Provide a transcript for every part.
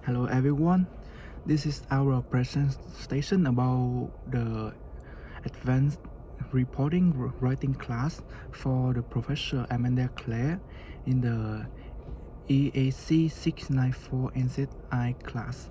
Hello everyone. This is our presentation about the advanced reporting writing class for the Professor Amanda Claire in the EAC694 NZI class.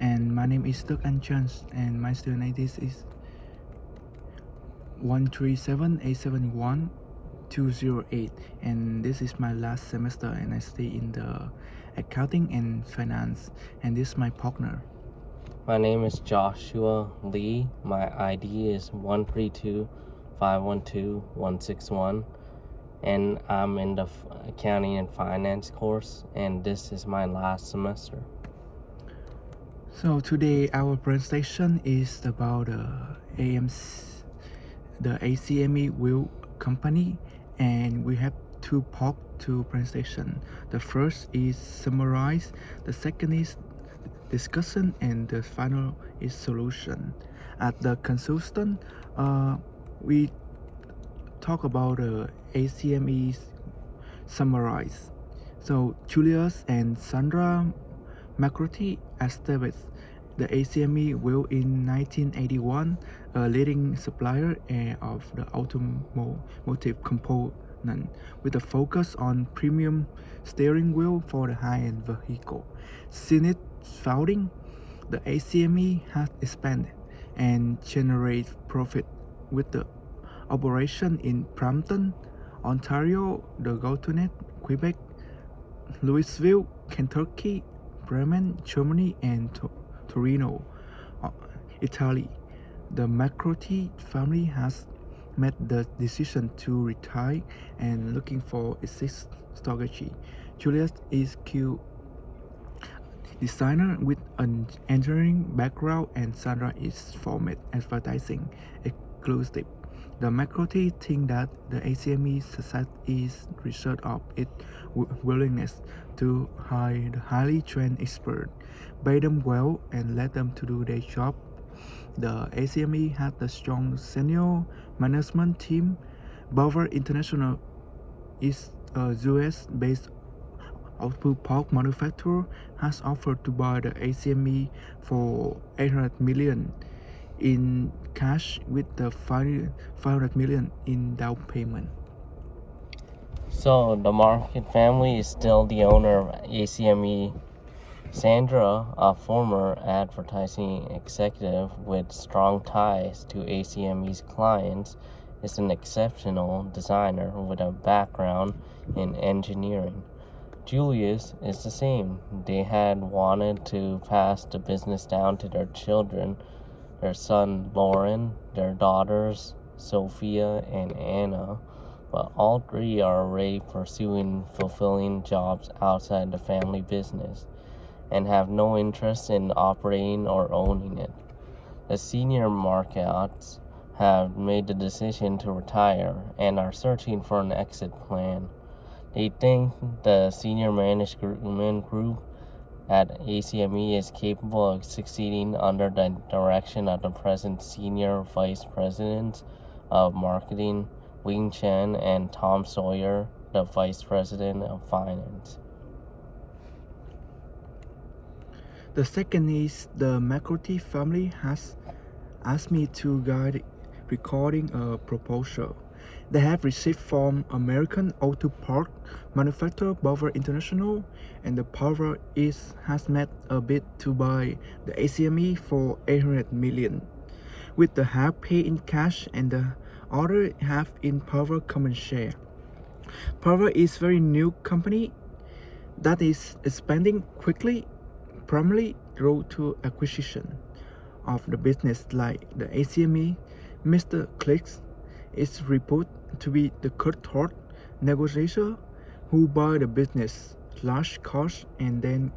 And my name is Duc Anh Tran and my student ID is 137871208, and this is my last semester and I stay in the accounting and finance, and this is my partner. My name is Joshua Lee. My ID is 132512161, and I'm in the accounting and finance course, and this is my last semester. So today our presentation is about the ACME Wheel Company, and we have two parts to presentation. The first is summarize, the second is discussion, and the final is solution. At the consultant, we talk about the ACME's summarize. So Julius and Sandra McCarthy established the ACME Wheel in 1981, a leading supplier of the automotive component with a focus on premium steering wheel for the high-end vehicle. Since its founding, the ACME has expanded and generated profit with the operation in Brampton, Ontario, the Gautinet, Quebec, Louisville, Kentucky, Bremen, Germany, and Torino, Italy. The McCarthy family has made the decision to retire and looking for exit strategy. Julius is Q designer with an engineering background, and Sandra is from advertising exclusive. The McCarthy think that the ACME success is the result of its willingness to hire the highly trained expert, pay them well, and let them to do their job. The ACME has a strong senior management team. Bauer International is a US-based output pork manufacturer, has offered to buy the ACME for 800 million in cash with the 500 million in down payment. So the Market family is still the owner of ACME. Sandra, a former advertising executive with strong ties to ACME's clients, is an exceptional designer with a background in engineering. Julius is the same. They had wanted to pass the business down to their children, their son Lauren, their daughters Sophia and Anna, but all three are already pursuing fulfilling jobs outside the family business and have no interest in operating or owning it. The senior markets have made the decision to retire and are searching for an exit plan. They think the senior management group at ACME is capable of succeeding under the direction of the present Senior Vice Presidents of Marketing, Wing Chen, and Tom Sawyer, the Vice President of Finance. The second is the McCarthy family has asked me to guide recording a proposal they have received from American auto part manufacturer Bauer International, and the Bauer has made a bid to buy the ACME for 800 million, with the half paid in cash and the other half in Bauer common share. Bauer is very new company that is expanding quickly, primarily through to acquisition of the business like the ACME. Mr. Clicks is reported to be the cutthroat negotiator who buy the business large cost and then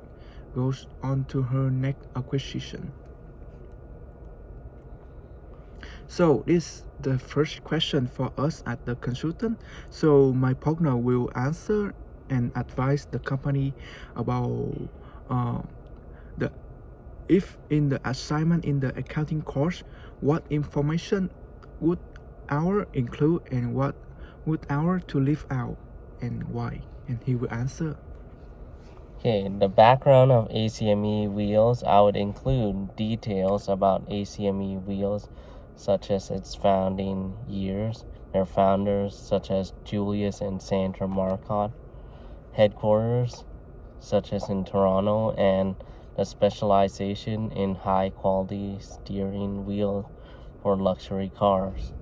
goes on to her next acquisition. So this is the first question for us at the consultant. So my partner will answer and advise the company about the if in the assignment in the accounting course, what information would our include and what would our to leave out and why, and he will answer. Okay, the background of ACME wheels, I would include details about ACME wheels, such as its founding years, their founders, such as Julius and Sandra Marcotte, headquarters, such as in Toronto, and the specialization in high-quality steering wheel for luxury cars.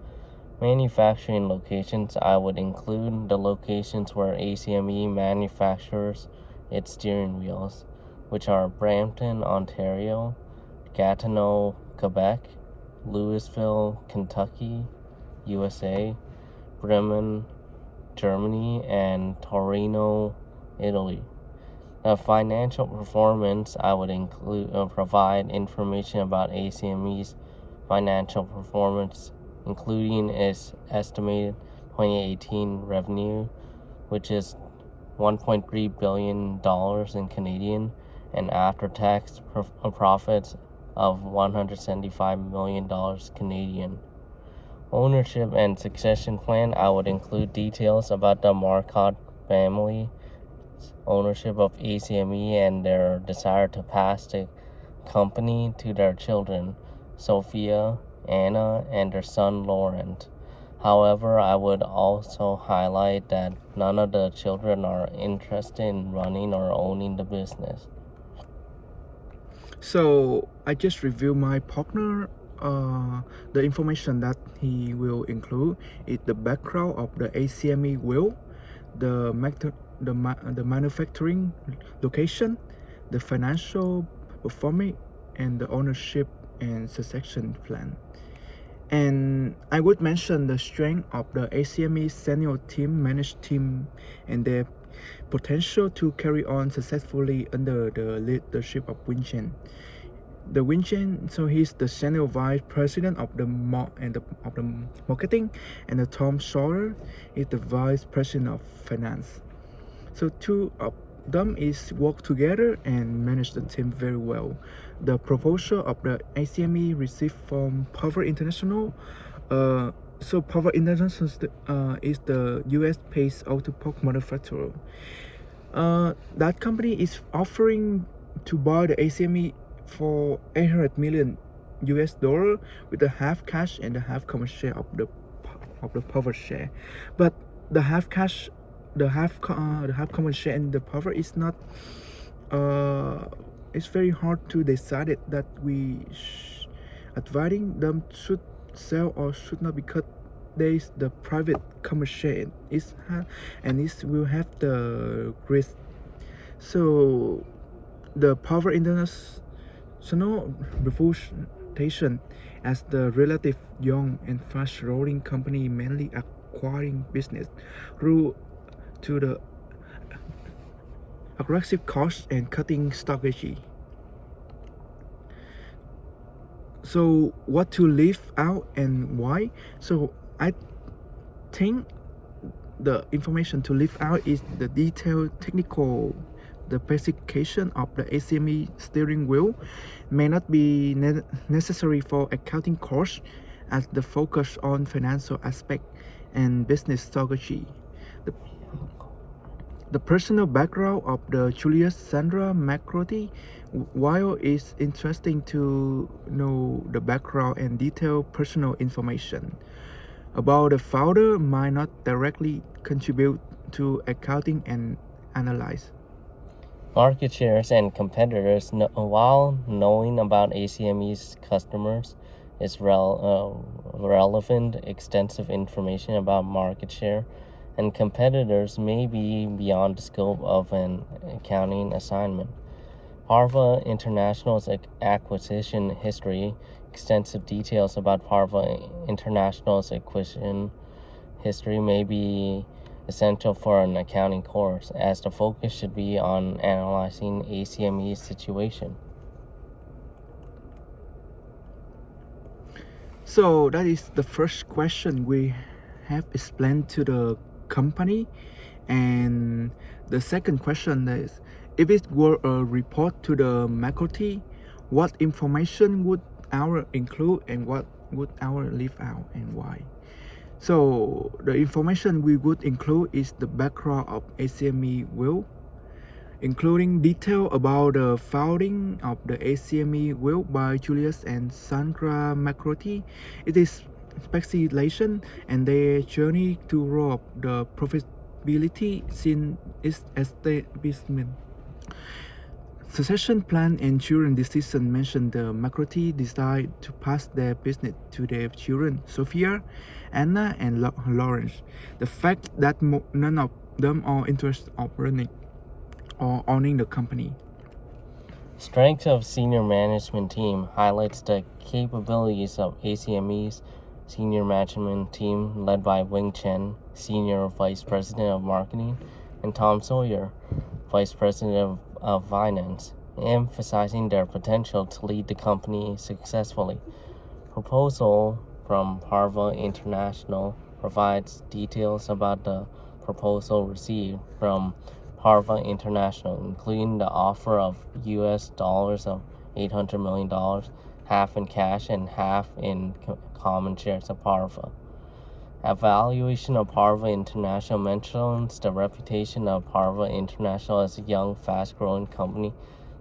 Manufacturing locations, I would include the locations where ACME manufactures its steering wheels, which are Brampton, Ontario, Gatineau, Quebec, Louisville, Kentucky, USA, Bremen, Germany, and Torino, Italy. The financial performance, I would include provide information about ACME's financial performance, including its estimated 2018 revenue, which is $1.3 billion in Canadian, and after-tax profits of $175 million Canadian. Ownership and succession plan, I would include details about the Marcotte family, ownership of ACME, and their desire to pass the company to their children, Sophia, Anna, and their son Laurent. However, I would also highlight that none of the children are interested in running or owning the business. So I just review my partner. The information that he will include is the background of the ACME wheel, the manufacturing location, the financial performance, and the ownership and succession plan. And I would mention the strength of the ACME senior team, managed team, and their potential to carry on successfully under the leadership of Winchen. The Winchen, so he's the senior vice president of the marketing, and the Tom Sawyer is the vice president of finance. So two of them is work together and manage the team very well. The proposal of the ACME received from Power International. So Power International is the US-based auto parts manufacturer. That company is offering to buy the ACME for 800 million US dollar with the half cash and the half common share of the Power share. But the half cash, the half common share and the Power is not. It's very hard to decide it that we advising them should sell or should not, because there is the private common share and it will have the risk. So the Power International reputation as the relative young and fast growing company, mainly acquiring business through to the aggressive cost and cutting strategy. So what to leave out and why? So I think the information to leave out is the detailed technical, the specification of the ACME steering wheel may not be necessary for accounting costs, as the focus on financial aspect and business strategy. The personal background of the Julius Sandra Marcotte, while it's interesting to know the background and detailed personal information about the founder, might not directly contribute to accounting and analyze. Market shares and competitors, while knowing about ACME's customers is relevant, extensive information about market share and competitors may be beyond the scope of an accounting assignment. Parva International's acquisition history, extensive details about Parva International's acquisition history may be essential for an accounting course, as the focus should be on analyzing ACME's situation. So that is the first question we have explained to the company. And the second question is, if it were a report to the Marcotte, what information would our include and what would our leave out and why? So the information we would include is the background of ACME wheel, including detail about the founding of the ACME will by Julius and Sandra McCarthy. It is speculation and their journey to rob the profitability since its establishment. Succession plan and children decision mentioned the McCarthy decided to pass their business to their children, Sophia, Anna, and Lawrence. The fact that none of them are interested of running or owning the company. Strength of senior management team highlights the capabilities of ACME's senior management team led by Wing Chen, Senior Vice President of Marketing, and Tom Sawyer, Vice President of Finance, emphasizing their potential to lead the company successfully. Proposal from Parva International provides details about the proposal received from Parva International, including the offer of US dollars of $800 million, half in cash and half in common shares of Parva. Evaluation of Parva International mentions the reputation of Parva International as a young, fast-growing company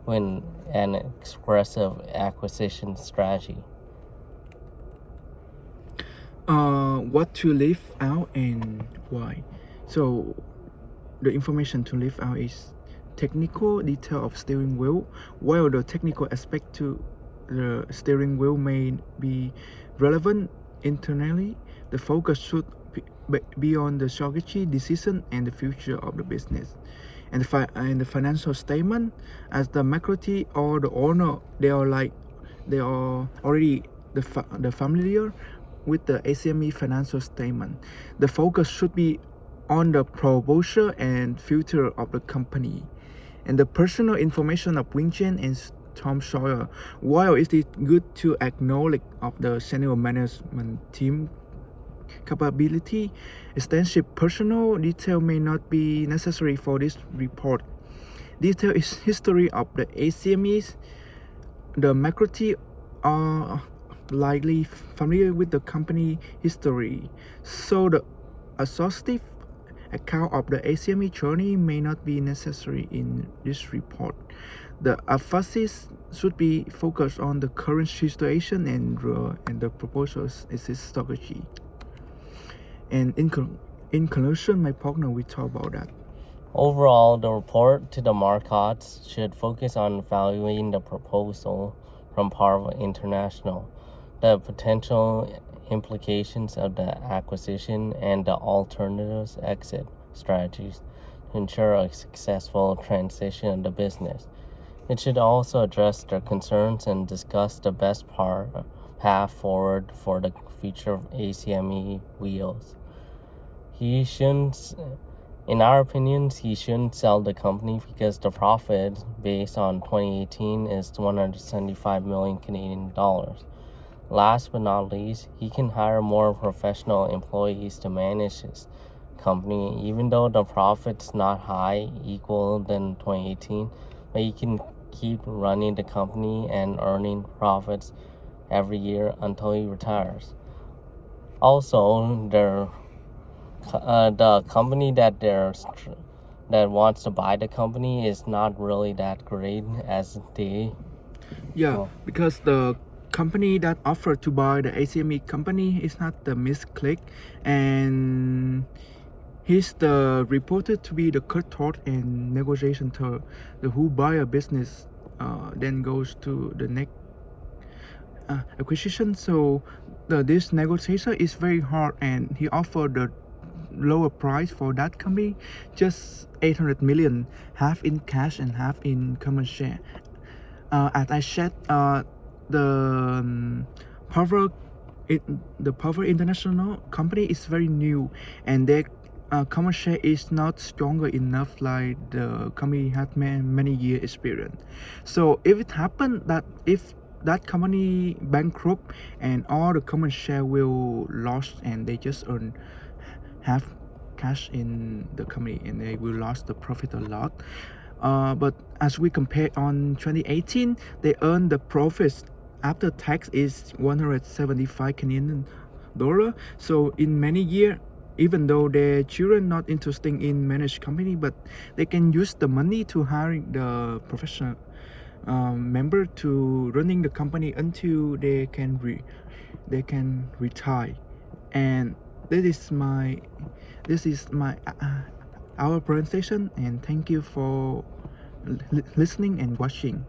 with an aggressive acquisition strategy. What to leave out and why? So the information to leave out is technical detail of steering wheel. While the technical aspect to the steering wheel may be relevant internally, the focus should be on the strategy, decision, and the future of the business. And the financial statement, as the McCarthy or the owner, they are already the familiar with the ACME financial statement. The focus should be on the proposal and future of the company, and the personal information of Wing Chen and Tom Sawyer. While it is good to acknowledge of the senior management team capability, extensive personal detail may not be necessary for this report. Detail is history of the ACMEs. The McCarthy are likely familiar with the company history, so the exhaustive account of the ACME journey may not be necessary in this report. The emphasis should be focused on the current situation and the proposals is its strategy. And in conclusion, my partner will talk about that. Overall, the report to the markets should focus on evaluating the proposal from Parva International, the potential implications of the acquisition, and the alternatives exit strategies to ensure a successful transition of the business. It should also address their concerns and discuss the best path forward for the future of ACME wheels. In our opinions, he shouldn't sell the company because the profit based on 2018 is 175 million Canadian dollars. Last but not least, he can hire more professional employees to manage his company, even though the profit's not high equal than 2018, but he can keep running the company and earning profits every year until he retires. Also, the company that wants to buy the company is not really that great as they. Because the company that offered to buy the ACME company is not the misclick, and he's reported to be the cutthroat and negotiation to the who buy a business then goes to the next acquisition. So this negotiation is very hard, and he offered the lower price for that company, just 800 million, half in cash and half in common share. As I said, the Power International company is very new, and their common share is not stronger enough like the company had many year experience. So if it happened that if that company bankrupt and all the common share will lost and they just earn half cash in the company and they will lose the profit a lot. But as we compare on 2018, they earned the profits after tax is 175 Canadian dollar. So in many years, even though their children not interested in managed company, but they can use the money to hiring the professional member to running the company until they can retire. And this is my our presentation, and thank you for listening and watching.